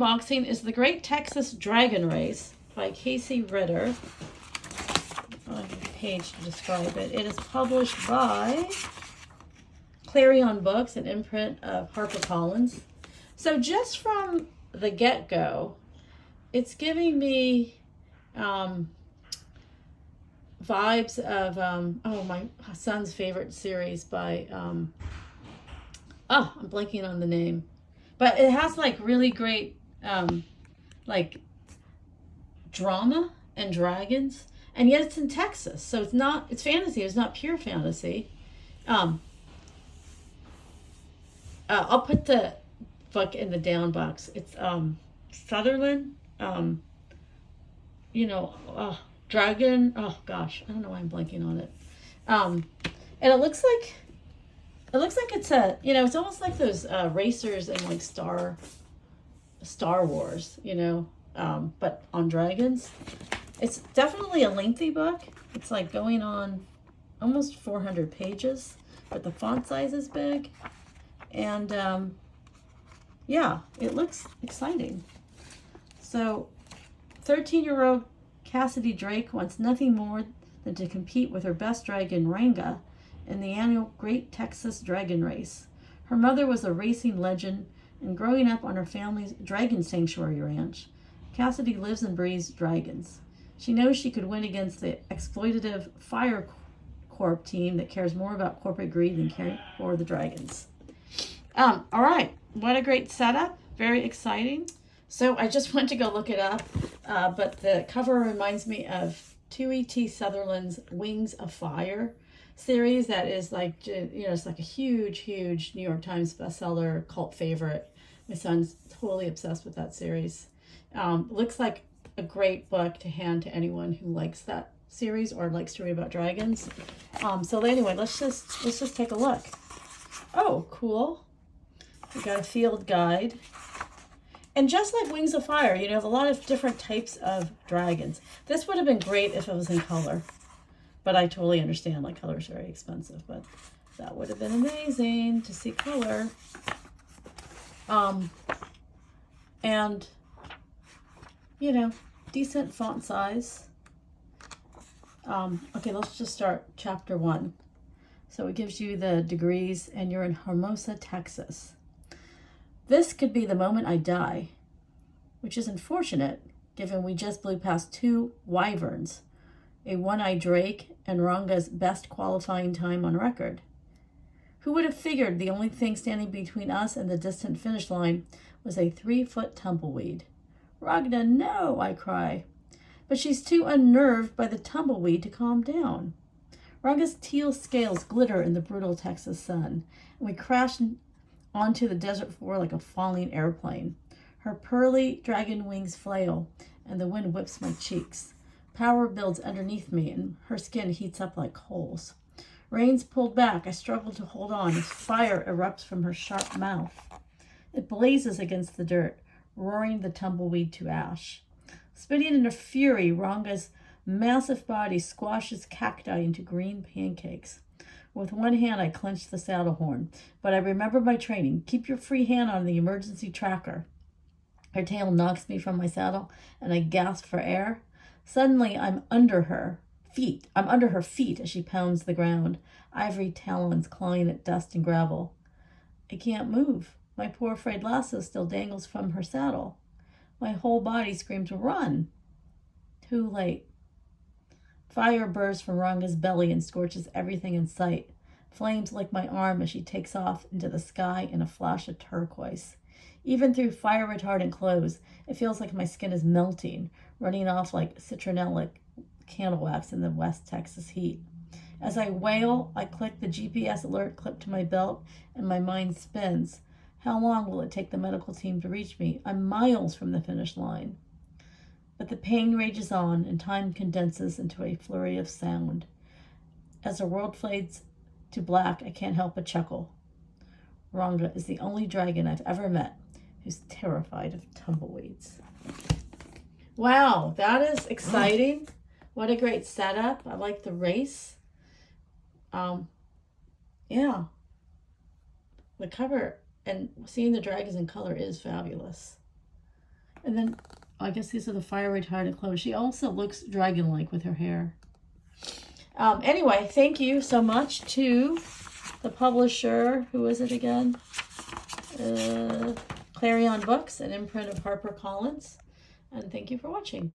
unboxing is The Great Texas Dragon Race by Kacy Ritter. On the page to describe it. It is published by Clarion Books, an imprint of HarperCollins. So just from the get-go, it's giving me vibes of my son's favorite series by I'm blanking on the name, but it has like really great like drama and dragons, and yet it's in Texas, so it's fantasy. It's not pure fantasy. I'll put the book in the down box. It's Sutherland, dragon. Oh gosh, I don't know why I'm blanking on it. And it looks like it's it's almost like those racers in like Star Wars, but on dragons. It's definitely a lengthy book. It's like going on almost 400 pages, but the font size is big. And it looks exciting. So 13-year-old Cassidy Drake wants nothing more than to compete with her best dragon, Ranga, in the annual Great Texas Dragon Race. Her mother was a racing legend, and growing up on her family's dragon sanctuary ranch, Cassidy lives and breathes dragons. She knows she could win against the exploitative Fire Corp team that cares more about corporate greed than caring for the dragons. All right, what a great setup. Very exciting. So I just went to go look it up, but the cover reminds me of Tui T. Sutherland's Wings of Fire series. That is like, it's like a huge New York Times bestseller, cult favorite. My son's totally obsessed with that series. Looks like a great book to hand to anyone who likes that series or likes to read about dragons. So anyway, let's just take a look. Oh, cool. We got a field guide. And just like Wings of Fire, you have a lot of different types of dragons. This would have been great if it was in color. But I totally understand, like, color is very expensive. But that would have been amazing to see color. And, decent font size. Okay, let's just start chapter 1. So it gives you the degrees, and you're in Hermosa, Texas. This could be the moment I die, which is unfortunate, given we just blew past 2 wyverns, a one-eyed drake, and Ranga's best qualifying time on record. Who would have figured the only thing standing between us and the distant finish line was a 3-foot tumbleweed? Ragna, no, I cry. But she's too unnerved by the tumbleweed to calm down. Ranga's teal scales glitter in the brutal Texas sun, and we crash onto the desert floor like a falling airplane. Her pearly dragon wings flail, and the wind whips my cheeks. Power builds underneath me, and her skin heats up like coals. Reins pulled back, I struggle to hold on as fire erupts from her sharp mouth. It blazes against the dirt, roaring the tumbleweed to ash. Spinning in a fury, Ranga's massive body squashes cacti into green pancakes. With one hand, I clench the saddle horn, but I remember my training. Keep your free hand on the emergency tracker. Her tail knocks me from my saddle, and I gasp for air. Suddenly, I'm under her feet as she pounds the ground, ivory talons clawing at dust and gravel. I can't move. My poor frayed lasso still dangles from her saddle. My whole body screams, run! Too late. Fire bursts from Ranga's belly and scorches everything in sight. Flames lick my arm as she takes off into the sky in a flash of turquoise. Even through fire-retardant clothes, it feels like my skin is melting, running off like citronella candle wax in the West Texas heat. As I wail, I click the GPS alert clip to my belt, and my mind spins. How long will it take the medical team to reach me? I'm miles from the finish line. But the pain rages on, and time condenses into a flurry of sound. As the world fades to black, I can't help but chuckle. Ranga is the only dragon I've ever met who's terrified of tumbleweeds. Wow, that is exciting. What a great setup. I like the race. Yeah. The cover and seeing the dragons in color is fabulous. And then I guess these are the fire retardant clothes. She also looks dragon-like with her hair. Anyway, thank you so much to the publisher. Who is it again? Clarion Books, an imprint of HarperCollins. And thank you for watching.